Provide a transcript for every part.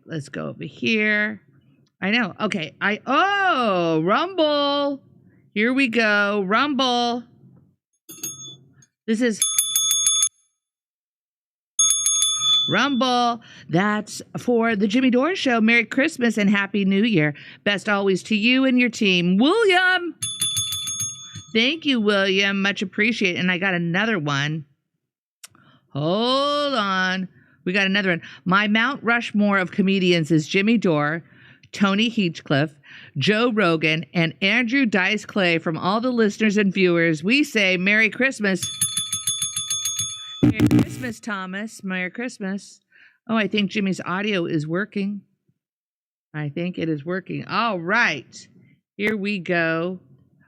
let's go over here. I know. Okay. Rumble. Here we go. Rumble. This is Rumble. That's for the Jimmy Dore Show. Merry Christmas and Happy New Year. Best always to you and your team. William. Thank you, William. Much appreciated. And I got another one. Hold on. We got another one. My Mount Rushmore of comedians is Jimmy Dore, Tony Hinchcliffe, Joe Rogan, and Andrew Dice Clay. From all the listeners and viewers, we say Merry Christmas. Merry Christmas, Thomas. Merry Christmas. Oh, I think Jimmy's audio is working. I think it is working. All right. Here we go.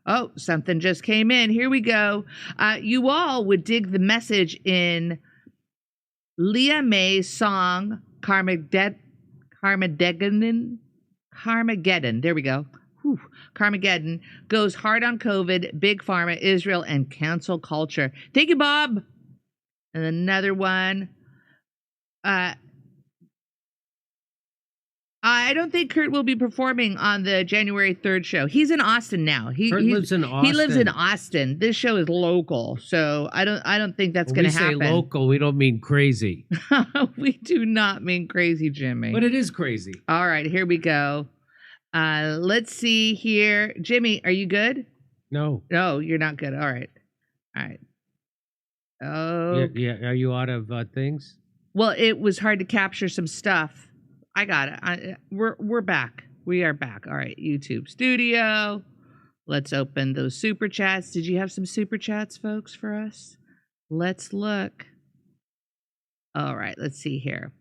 Oh, something just came in. Here we go. You all would dig the message in Leah May's song, Carmageddon. There we go. Whew. Carmageddon goes hard on COVID, Big Pharma, Israel, and cancel culture. Thank you, Bob. And another one. I don't think Kurt will be performing on the January 3rd show. He's in Austin now. Kurt lives in Austin. He lives in Austin. This show is local, so I don't think that's going to happen. When we say local, we don't mean crazy. We do not mean crazy, Jimmy. But it is crazy. All right, here we go. Let's see here. Jimmy, are you good? No. No, you're not good. All right. Oh. Yeah. Are you out of things? Well, it was hard to capture some stuff. I got it. We're back. We are back. All right, YouTube Studio. Let's open those super chats. Did you have some super chats, folks, for us? Let's look. All right, let's see here.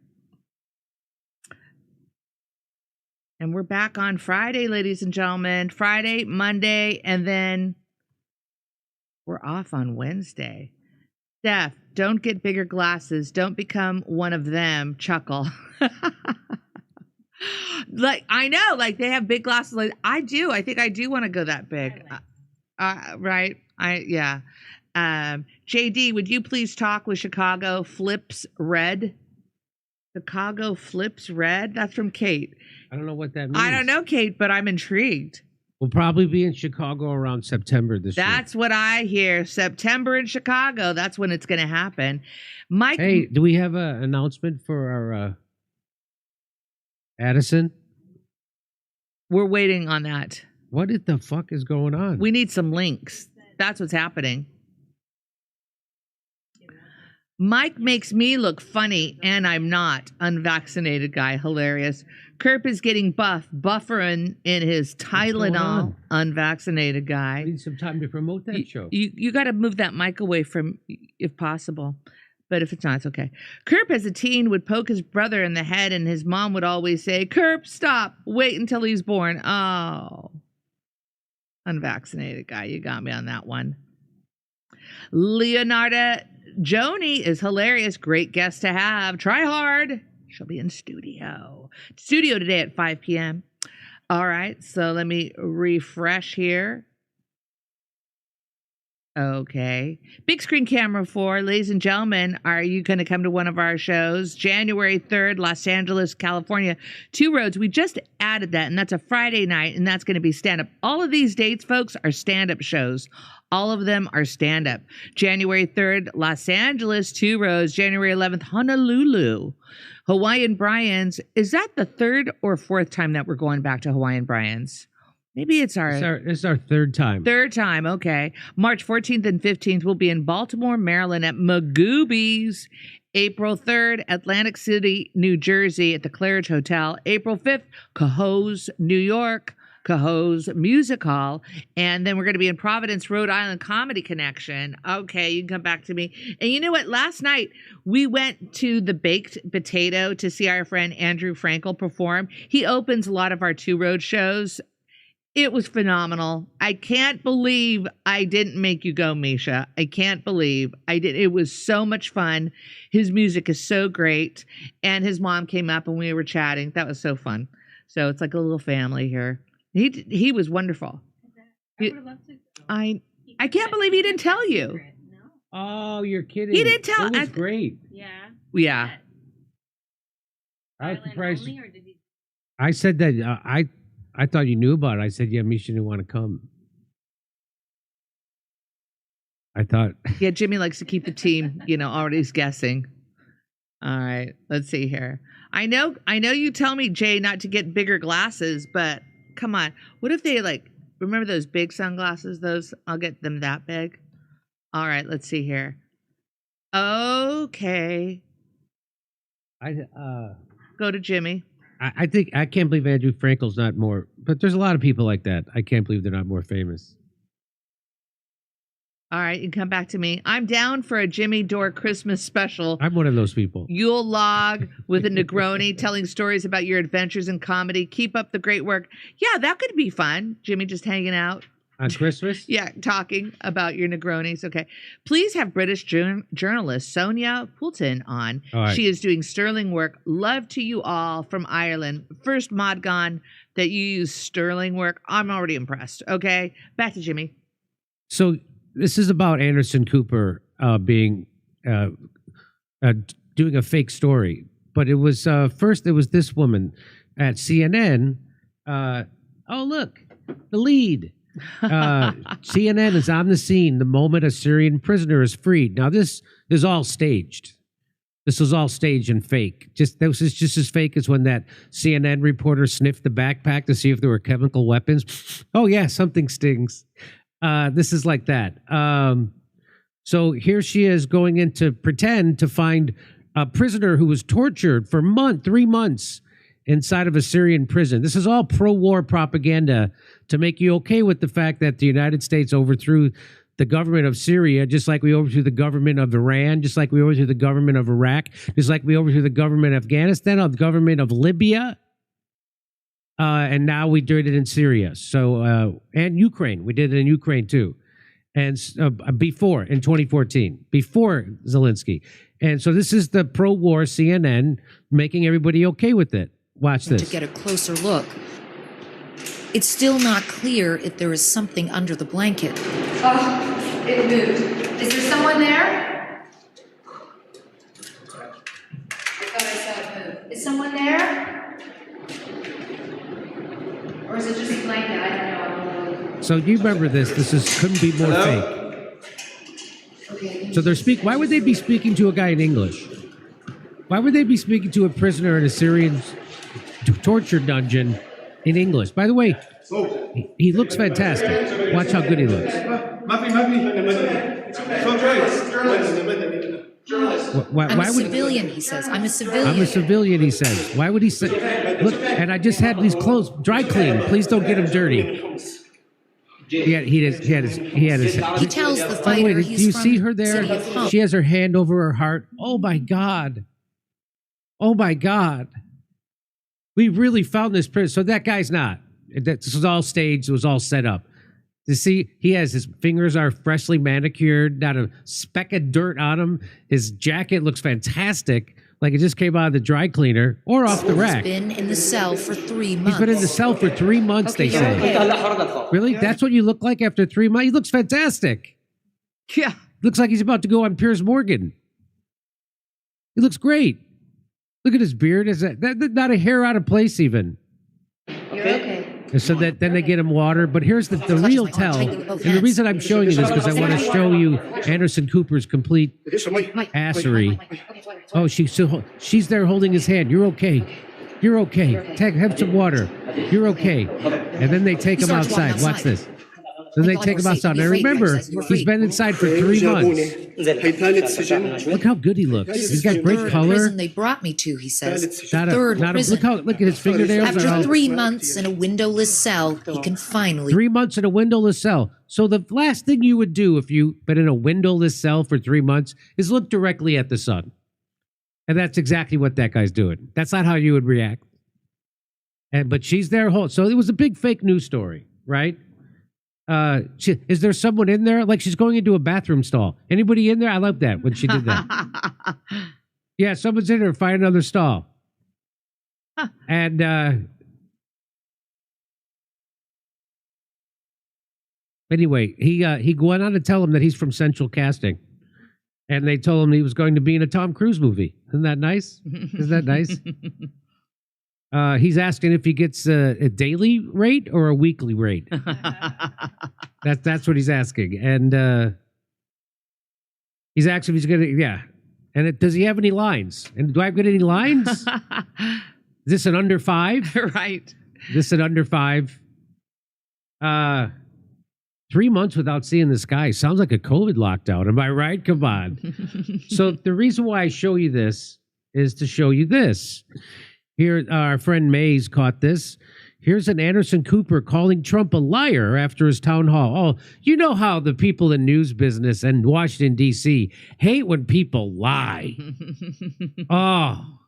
And we're back on Friday, ladies and gentlemen. Friday, Monday, and then we're off on Wednesday. Steph, don't get bigger glasses. Don't become one of them. Chuckle. Like, I know, like they have big glasses. Like I do. I think I do want to go that big. Right. JD, would you please talk with Chicago Flips Red? Chicago Flips Red? That's from Kate. I don't know what that means. I don't know, Kate, but I'm intrigued. We'll probably be in Chicago around September this year. That's what I hear. September in Chicago. That's when it's going to happen. Mike. Hey, do we have an announcement for our Addison? We're waiting on that. What the fuck is going on? We need some links. That's what's happening. Mike makes me look funny, and I'm not. Unvaccinated guy, hilarious. Kerp is getting buffer in his Tylenol. Unvaccinated guy. We need some time to promote that show. You got to move that mic away from, if possible. But if it's not, it's okay. Kerp as a teen would poke his brother in the head, and his mom would always say, Kerp, stop. Wait until he's born. Oh. Unvaccinated guy. You got me on that one. Leonarda Joni is hilarious. Great guest to have. Try hard. She'll be in studio. Studio today at 5 p.m. All right. So let me refresh here. Okay. Big Screen Camera 4. Ladies and gentlemen, are you going to come to one of our shows? January 3rd, Los Angeles, California. 2 Roads. We just added that, and that's a Friday night, and that's going to be stand-up. All of these dates, folks, are stand-up shows. All of them are stand-up. January 3rd, Los Angeles, 2 Roads. January 11th, Honolulu. Hawaiian Brian's. Is that the 3rd or 4th time that we're going back to Hawaiian Brian's? Maybe it's our 3rd time. 3rd time, okay. March 14th and 15th, we'll be in Baltimore, Maryland at Magoobies. April 3rd, Atlantic City, New Jersey at the Claridge Hotel. April 5th, Cohoes, New York, Cohoes Music Hall. And then we're going to be in Providence, Rhode Island Comedy Connection. Okay, you can come back to me. And you know what? Last night, we went to the Baked Potato to see our friend Andrew Frankel perform. He opens a lot of our 2 Road shows. It was phenomenal. I can't believe I didn't make you go, Misha. I can't believe I did. It was so much fun. His music is so great. And his mom came up and we were chatting. That was so fun. So it's like a little family here. He was wonderful. I would have loved to go. I can't believe he didn't tell you. No. Oh, you're kidding. He didn't tell. It was great. Yeah. Yeah. I was Island surprised. only, or did he? I said that I thought you knew about it. I said, yeah, Misha didn't want to come. I thought. Yeah, Jimmy likes to keep the team, already guessing. All right, let's see here. I know you tell me, Jay, not to get bigger glasses, but come on. What if they remember those big sunglasses? Those, I'll get them that big. All right, let's see here. Okay. Go to Jimmy. I think I can't believe Andrew Frankel's not more, but there's a lot of people like that. I can't believe they're not more famous. All right, you can come back to me. I'm down for a Jimmy Dore Christmas special. I'm one of those people. Yule log with a Negroni telling stories about your adventures in comedy. Keep up the great work. Yeah, that could be fun. Jimmy just hanging out. On Christmas? Yeah, talking about your Negronis. Okay. Please have British journalist Sonia Poulton on. Right. She is doing sterling work. Love to you all from Ireland. First Modgon that you use sterling work. I'm already impressed. Okay. Back to Jimmy. So this is about Anderson Cooper doing a fake story. But it was first it was this woman at CNN. Oh, look, the lead. CNN is on the scene the moment a Syrian prisoner is freed. Now, this is all staged. This was all staged and fake. This is just as fake as when that CNN reporter sniffed the backpack to see if there were chemical weapons. Oh, yeah, something stings. This is like that. So here she is going in to pretend to find a prisoner who was tortured for 3 months inside of a Syrian prison. This is all pro-war propaganda to make you okay with the fact that the United States overthrew the government of Syria, just like we overthrew the government of Iran, just like we overthrew the government of Iraq, just like we overthrew the government of Afghanistan, the government of Libya, and now we did it in Syria. So, and Ukraine. We did it in Ukraine too. And before, in 2014, before Zelensky. And so this is the pro-war CNN making everybody okay with it. Watch this. To get a closer look. It's still not clear if there is something under the blanket. Oh, it moved. Is there someone there? I thought I saw it move. Is someone there? Or is it just a blanket? I don't know. So you remember this. Couldn't be more fake. Okay. So why would they be speaking to a guy in English? Why would they be speaking to a prisoner in a Syrian torture dungeon in English? By the way, he looks fantastic. Watch how good he looks. I'm a civilian, he says. I'm a civilian. I'm a civilian, he says. Why would he say, look, and I just had these clothes dry cleaned. Please don't get them dirty. He had his. He tells the By the fighter way, do he's you from see her City there? of Hope. She has her hand over her heart. Oh my God. Oh my God. We really found this prison. So that guy's not. This was all staged. It was all set up. You see, his fingers are freshly manicured, not a speck of dirt on him. His jacket looks fantastic, like it just came out of the dry cleaner or off the rack. He's been in the cell for 3 months. He's been in the cell for 3 months, they say. Really? That's what you look like after 3 months? He looks fantastic. Yeah. Looks like he's about to go on Piers Morgan. He looks great. Look at his beard. Is that not a hair out of place even? You're okay. And so then they get him water. But here's the real tell. And the reason I'm showing you this because I want to show you Anderson Cooper's complete assery. Oh, she's there holding his hand. You're okay. You're okay. Have some water. You're okay. And then they take him outside. Watch this. Then they take him outside. Now remember, he's been inside for 3 months. Look how good he looks. He's got great Third color. prison they brought me to, he says. Look at his fingernails. After 3 months in a windowless cell, he can finally 3 months in a windowless cell. So the last thing you would do if you've been in a windowless cell for 3 months is look directly at the sun. And that's exactly what that guy's doing. That's not how you would react. But she's there. So it was a big fake news story, right? Is there someone in there? Like she's going into a bathroom stall. Anybody in there? I love that when she did that. Yeah, someone's in there. Find another stall. And anyway, he went on to tell him that he's from Central Casting, and they told him he was going to be in a Tom Cruise movie. Isn't that nice? Isn't that nice? He's asking if he gets a daily rate or a weekly rate. That's what he's asking, and he's asking if he's gonna And does he have any lines? And do I get any lines? Is this an under 5? Right. This is an under 5. 3 months without seeing this guy sounds like a COVID lockdown. Am I right? Come on. So the reason why I show you this is to show you this. Here, our friend Mays caught this. Here's an Anderson Cooper calling Trump a liar after his town hall. Oh, you know how the people in news business and Washington, D.C. hate when people lie. Oh,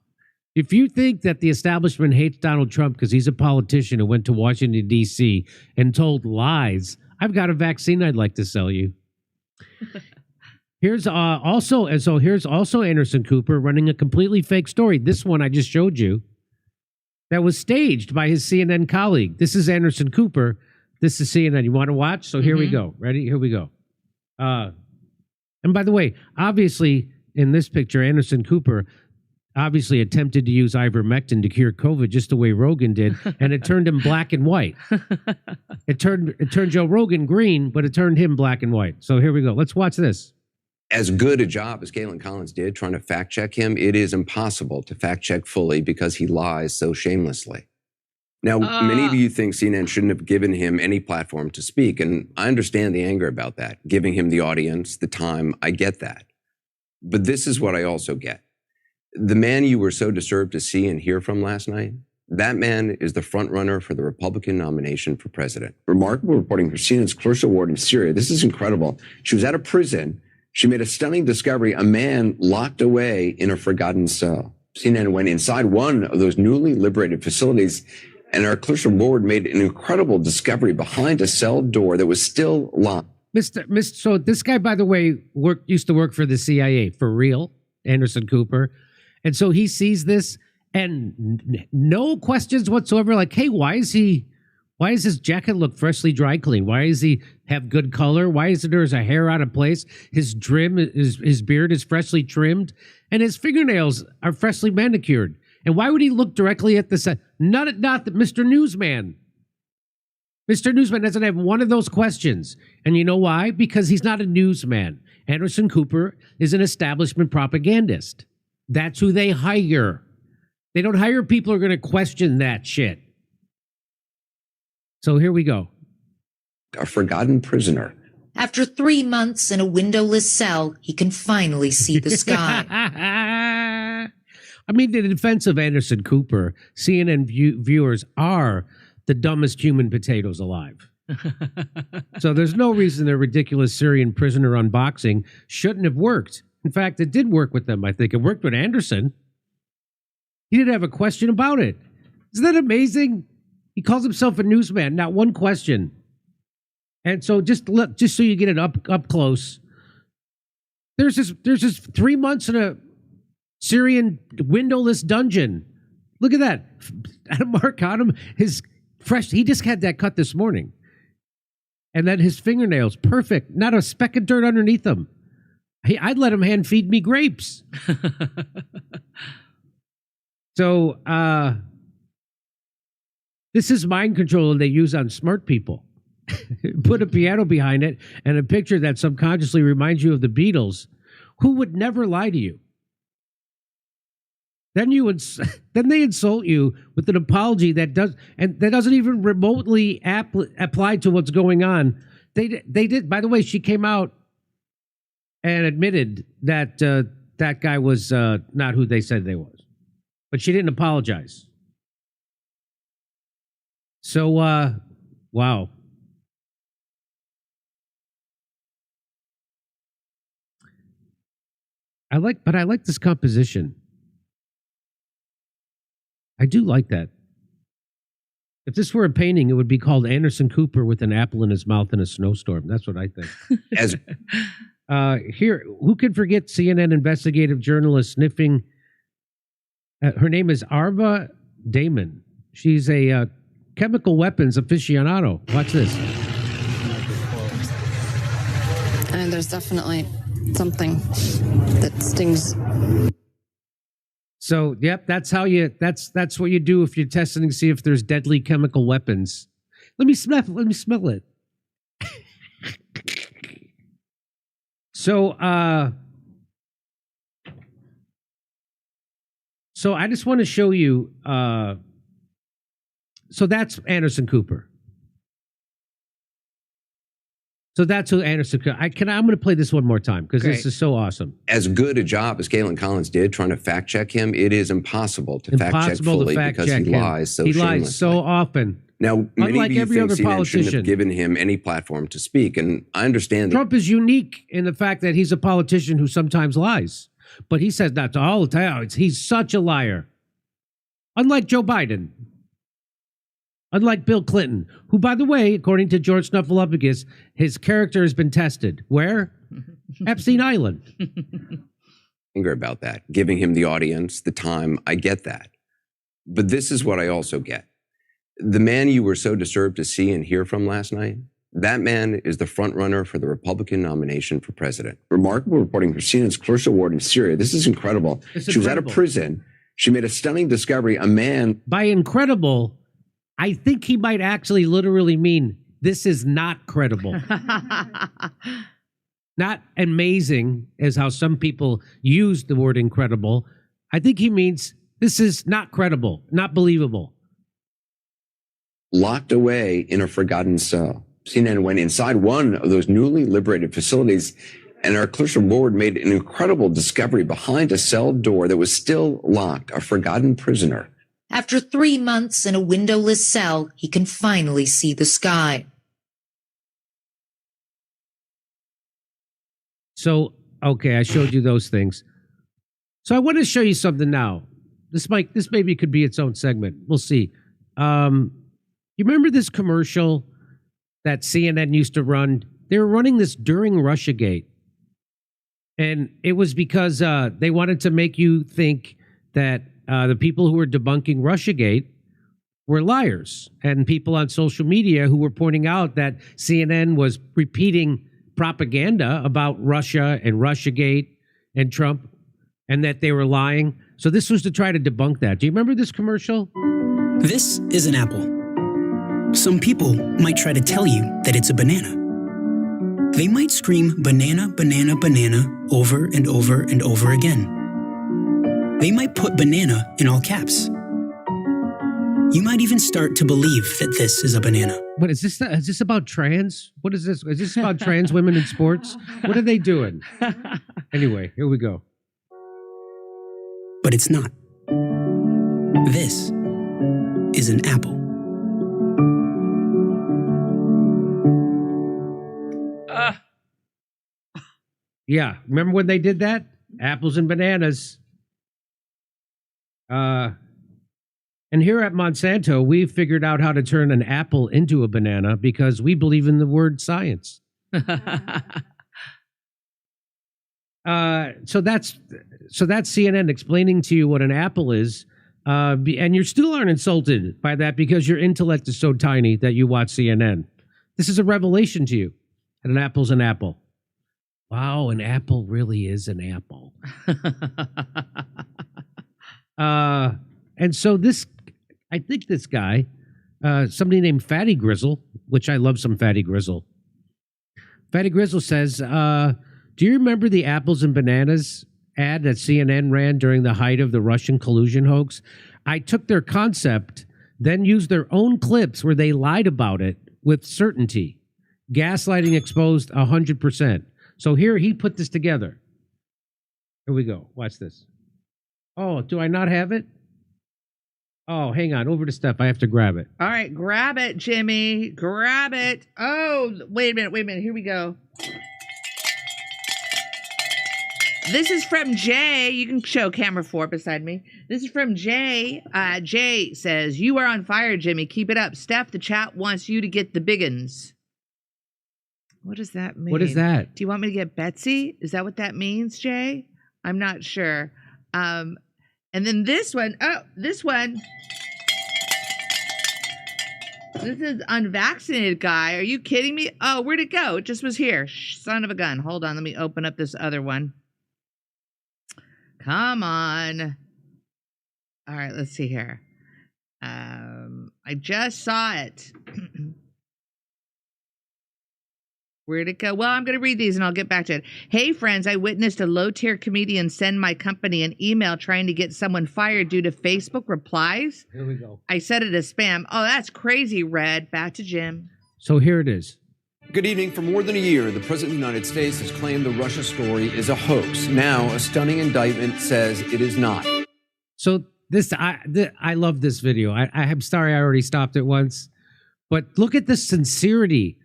if you think that the establishment hates Donald Trump because he's a politician who went to Washington, D.C. and told lies, I've got a vaccine I'd like to sell you. Here's also Anderson Cooper running a completely fake story. This one I just showed you. That was staged by his CNN colleague. This is Anderson Cooper. This is CNN. You want to watch? So here we go. Ready? Here we go. And by the way, obviously, in this picture, Anderson Cooper obviously attempted to use ivermectin to cure COVID just the way Rogan did, and it turned him black and white. It turned Joe Rogan green, but it turned him black and white. So here we go. Let's watch this. As good a job as Caitlin Collins did trying to fact check him, it is impossible to fact check fully because he lies so shamelessly. Now, many of you think CNN shouldn't have given him any platform to speak, and I understand the anger about that, giving him the audience, the time, I get that. But this is what I also get. The man you were so disturbed to see and hear from last night, that man is the front runner for the Republican nomination for president. Remarkable reporting for CNN's Clarissa Ward in Syria. This is incredible. She was at a prison. She made a stunning discovery, a man locked away in a forgotten cell. CNN went inside one of those newly liberated facilities, and our Clarissa Ward made an incredible discovery behind a cell door that was still locked. So this guy, by the way, used to work for the CIA, for real, Anderson Cooper. And so he sees this and no questions whatsoever, like, hey, why does his jacket look freshly dry cleaned? Why does he have good color? Why is there's a hair out of place? His beard is freshly trimmed, and his fingernails are freshly manicured. And why would he look directly at the sun? Not that Mr. Newsman. Mr. Newsman doesn't have one of those questions. And you know why? Because he's not a newsman. Anderson Cooper is an establishment propagandist. That's who they hire. They don't hire people who are going to question that shit. So here we go. A forgotten prisoner. After 3 months in a windowless cell, he can finally see the sky. I mean, in defense of Anderson Cooper, CNN viewers are the dumbest human potatoes alive. So there's no reason their ridiculous Syrian prisoner unboxing shouldn't have worked. In fact, it did work with them, I think. It worked with Anderson. He didn't have a question about it. Isn't that amazing? He calls himself a newsman, not one question. And so just so you get it up close, there's this 3 months in a Syrian windowless dungeon. Look at that. Adam Mark he just had that cut this morning. And then his fingernails, perfect. Not a speck of dirt underneath them. I'd let him hand feed me grapes. So, this is mind control they use on smart people. Put a piano behind it and a picture that subconsciously reminds you of the Beatles, who would never lie to you. Then they insult you with an apology that doesn't even remotely apply to what's going on. They did. By the way, she came out and admitted that that guy was not who they said they was, but she didn't apologize. So, wow. I like this composition. I do like that. If this were a painting, it would be called Anderson Cooper with an apple in his mouth in a snowstorm. That's what I think. Here, who can forget CNN investigative journalist sniffing? Her name is Arva Damon. She's a chemical weapons aficionado. Watch this. And there's definitely something that stings. So, yep, that's what you do if you're testing to see if there's deadly chemical weapons. Let me smell it. So I just want to show you so that's Anderson Cooper. So that's who Anderson Cooper. I'm going to play this one more time because this is so awesome. As good a job as Galen Collins did trying to fact check him, it is impossible to fact check fully because he lies so shamelessly. He lies so often. Now, many Unlike of you every think other CNN shouldn't have politician. given him any platform to speak, and I understand that. Trump is unique in the fact that he's a politician who sometimes lies, but he says that all the time. He's such a liar. Unlike Joe Biden. Unlike Bill Clinton, who, by the way, according to George Snuffleupagus, his character has been tested. Where? Epstein Island. Anger about that, giving him the audience, the time. I get that. But this is what I also get. The man you were so disturbed to see and hear from last night, that man is the front runner for the Republican nomination for president. Remarkable reporting for CNN's Clarissa Ward in Syria. This is incredible. She was out of prison. She made a stunning discovery. A man. By incredible, I think he might actually literally mean this is not credible. Not amazing as how some people use the word incredible. I think he means this is not credible, not believable. Locked away in a forgotten cell. CNN went inside one of those newly liberated facilities, and our Clarissa Ward made an incredible discovery behind a cell door that was still locked, a forgotten prisoner. After 3 months in a windowless cell, he can finally see the sky. So, okay, I showed you those things. So I want to show you something now. This maybe could be its own segment. We'll see. You remember this commercial that CNN used to run? They were running this during Russiagate. And it was because they wanted to make you think that the people who were debunking Russiagate were liars. And people on social media who were pointing out that CNN was repeating propaganda about Russia and Russiagate and Trump and that they were lying. So this was to try to debunk that. Do you remember this commercial? This is an apple. Some people might try to tell you that it's a banana. They might scream banana, banana, banana over and over and over again. They might put banana in all caps. You might even start to believe that this is a banana. What is this? Is this about trans? What is this? Is this about trans women in sports? What are they doing? Anyway, here we go. But it's not. This is an apple. Yeah, remember when they did that? Apples and bananas. And here at Monsanto, we've figured out how to turn an apple into a banana because we believe in the word science. So that's CNN explaining to you what an apple is. And you still aren't insulted by that because your intellect is so tiny that you watch CNN. This is a revelation to you. And an apple's an apple. Wow, an apple really is an apple. And so this, I think this guy, somebody named Fatty Grizzle, which I love some Fatty Grizzle. Fatty Grizzle says, do you remember the apples and bananas ad that CNN ran during the height of the Russian collusion hoax? I took their concept, then used their own clips where they lied about it with certainty. Gaslighting exposed 100%. So here he put this together. Here we go. Watch this. Oh, do I not have it? Oh, hang on. Over to Steph. I have to grab it. All right, grab it, Jimmy. Grab it. Oh, wait a minute. Here we go. This is from Jay. You can show camera 4 beside me. This is from Jay. Jay says, "You are on fire, Jimmy. Keep it up. Steph, the chat wants you to get the biggins." What does that mean? What is that? Do you want me to get Betsy? Is that what that means, Jay? I'm not sure. And then this one. Oh, this one. This is unvaccinated guy. Are you kidding me? Oh, where'd it go? It just was here. Son of a gun. Hold on. Let me open up this other one. Come on. All right, let's see here. I just saw it. Where'd it go? Well, I'm going to read these and I'll get back to it. Hey, friends, I witnessed a low-tier comedian send my company an email trying to get someone fired due to Facebook replies. Here we go. I said it as spam. Oh, that's crazy, Red. Back to Jim. So here it is. Good evening. For more than a year, the President of the United States has claimed the Russia story is a hoax. Now, a stunning indictment says it is not. So I love this video. I'm sorry I already stopped it once, but look at the sincerity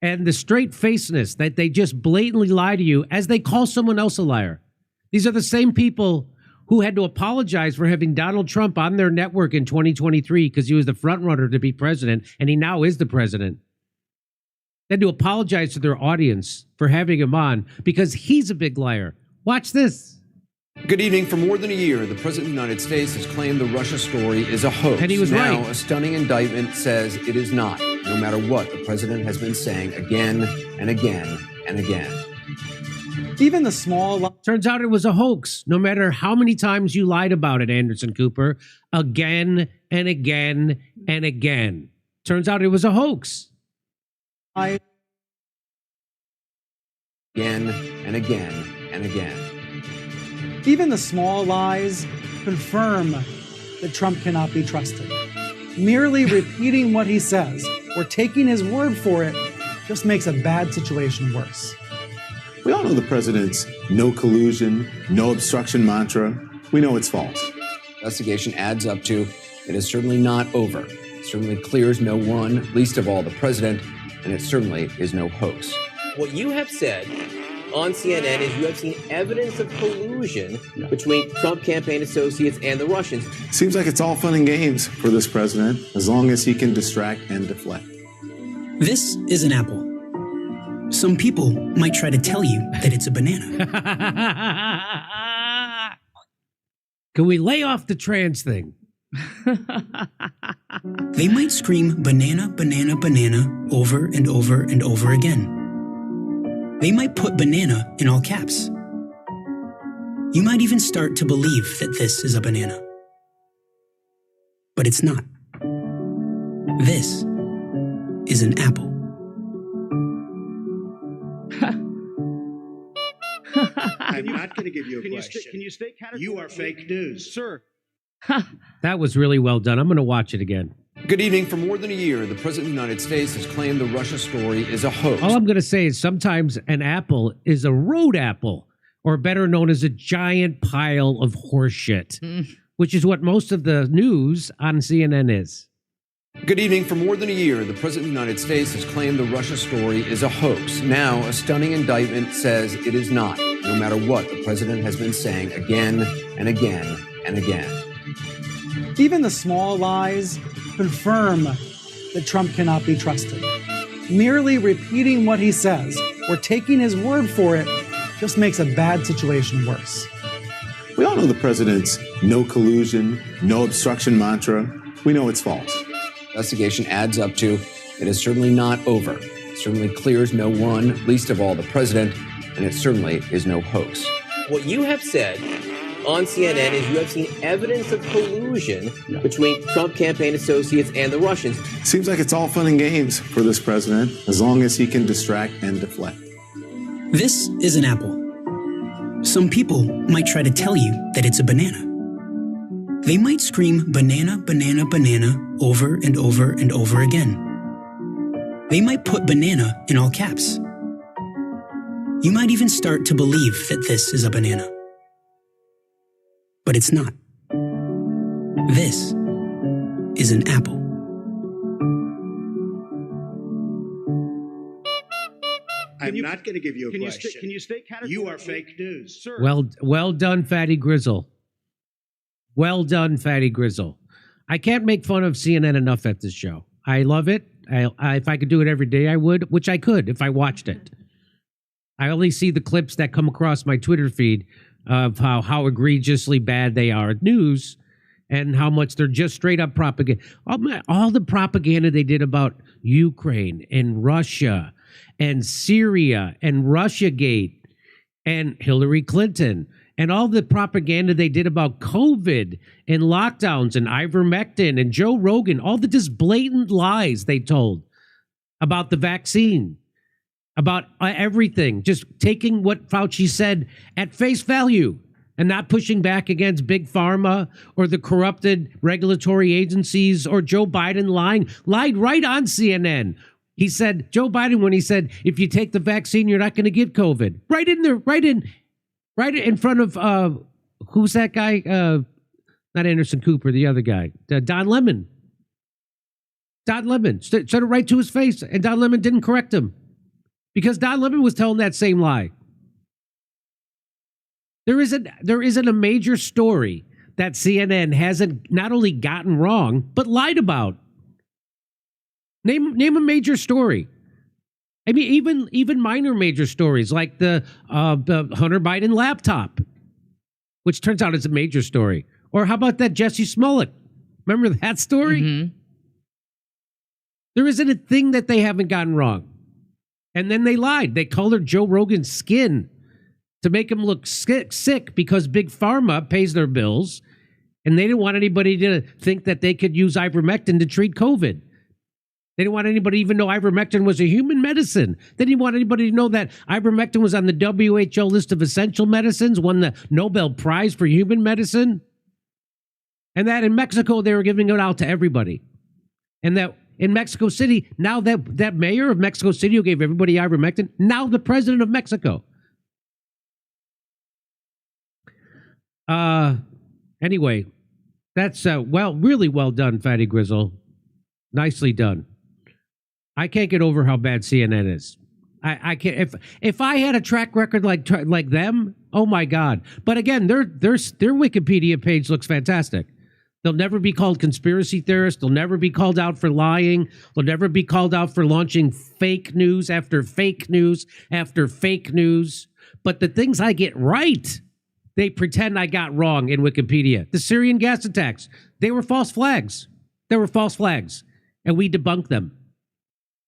and the straight-facedness that they just blatantly lie to you as they call someone else a liar. These are the same people who had to apologize for having Donald Trump on their network in 2023 because he was the front runner to be president, and he now is the president. They had to apologize to their audience for having him on because he's a big liar. Watch this. Good evening. For more than a year, the President of the United States has claimed the Russia story is a hoax. And he was now, right. A stunning indictment says it is not, no matter what the president has been saying again and again and again. Even the small... Turns out it was a hoax, no matter how many times you lied about it, Anderson Cooper. Again and again and again. Turns out it was a hoax. Again and again and again. Even the small lies confirm that Trump cannot be trusted. Merely repeating what he says or taking his word for it just makes a bad situation worse. We all know the president's no collusion, no obstruction mantra. We know it's false. Investigation adds up to it is certainly not over. It certainly clears no one, least of all the president, and it certainly is no hoax. What you have said on CNN is you have seen evidence of collusion between Trump campaign associates and the Russians. Seems like it's all fun and games for this president, as long as he can distract and deflect. This is an apple. Some people might try to tell you that it's a banana. Can we lay off the trans thing? They might scream banana, banana, banana over and over and over again. They might put banana in all caps. You might even start to believe that this is a banana. But it's not. This is an apple. I'm not going to give you a question. Can you stay You are fake news. Sir. That was really well done. I'm going to watch it again. Good evening. For more than a year, the President of the United States has claimed the Russia story is a hoax. All I'm going to say is sometimes an apple is a road apple, or better known as a giant pile of horse shit, which is what most of the news on CNN is. Good evening. For more than a year, the President of the United States has claimed the Russia story is a hoax. Now, a stunning indictment says it is not, no matter what the president has been saying again and again and again. Even the small lies confirm that Trump cannot be trusted. Merely repeating what he says or taking his word for it just makes a bad situation worse. We all know the president's no collusion, no obstruction mantra. We know it's false. Investigation adds up to it is certainly not over. It certainly clears no one, least of all the president, and it certainly is no hoax. What you have said on CNN is you have seen evidence of collusion between Trump campaign associates and the Russians. Seems like it's all fun and games for this president, as long as he can distract and deflect. This is an apple. Some people might try to tell you that it's a banana. They might scream banana, banana, banana over and over and over again. They might put banana in all caps. You might even start to believe that this is a banana. But it's not. This is an apple. I'm not going to give you a question. Can you stay You are fake news. Sir. Well done, Fatty Grizzle. Well done, Fatty Grizzle. I can't make fun of CNN enough at this show. I love it. If I could do it every day, I would, which I could if I watched it. I only see the clips that come across my Twitter feed of how egregiously bad they are at news and how much they're just straight up propaganda. All the propaganda they did about Ukraine and Russia and Syria and Russiagate and Hillary Clinton and all the propaganda they did about COVID and lockdowns and ivermectin and Joe Rogan, all the just blatant lies they told about the vaccine, about everything, just taking what Fauci said at face value and not pushing back against big pharma or the corrupted regulatory agencies or Joe Biden lied right on CNN. He said, Joe Biden, when he said, if you take the vaccine, you're not going to get COVID. Right in there, right in front of, who's that guy? Not Anderson Cooper, the other guy, Don Lemon. Don Lemon said it right to his face, and Don Lemon didn't correct him because Don Lemon was telling that same lie. There isn't a major story that CNN hasn't not only gotten wrong, but lied about. Name a major story. I mean, even minor major stories like the Hunter Biden laptop, which turns out is a major story. Or how about that Jesse Smollett? Remember that story? Mm-hmm. There isn't a thing that they haven't gotten wrong. And then they lied. They colored Joe Rogan's skin to make him look sick because Big Pharma pays their bills, and they didn't want anybody to think that they could use ivermectin to treat COVID. They didn't want anybody to even know ivermectin was a human medicine. They didn't want anybody to know that ivermectin was on the WHO list of essential medicines, won the Nobel Prize for human medicine, and that in Mexico they were giving it out to everybody. And that in Mexico City, now that mayor of Mexico City who gave everybody ivermectin, now the president of Mexico. Anyway, that's really well done, Fatty Grizzle. Nicely done. I can't get over how bad CNN is. I can't. If I had a track record like them, oh my God! But again, their Wikipedia page looks fantastic. They'll never be called conspiracy theorists. They'll never be called out for lying. They'll never be called out for launching fake news after fake news after fake news. But the things I get right, they pretend I got wrong in Wikipedia. The Syrian gas attacks, they were false flags. They were false flags, and we debunked them.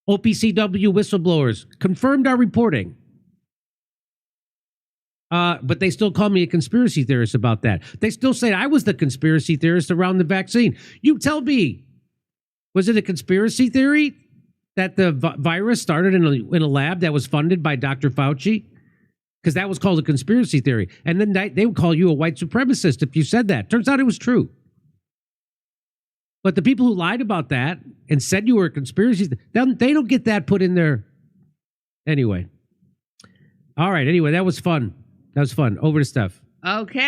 OPCW whistleblowers confirmed our reporting. But they still call me a conspiracy theorist about that. They still say I was the conspiracy theorist around the vaccine. You tell me, was it a conspiracy theory that the virus started in a lab that was funded by Dr. Fauci? Because that was called a conspiracy theory. And then they would call you a white supremacist if you said that. Turns out it was true. But the people who lied about that and said you were a conspiracy, they don't get that put in there. Anyway. All right. Anyway, that was fun. Over to Steph. Okay.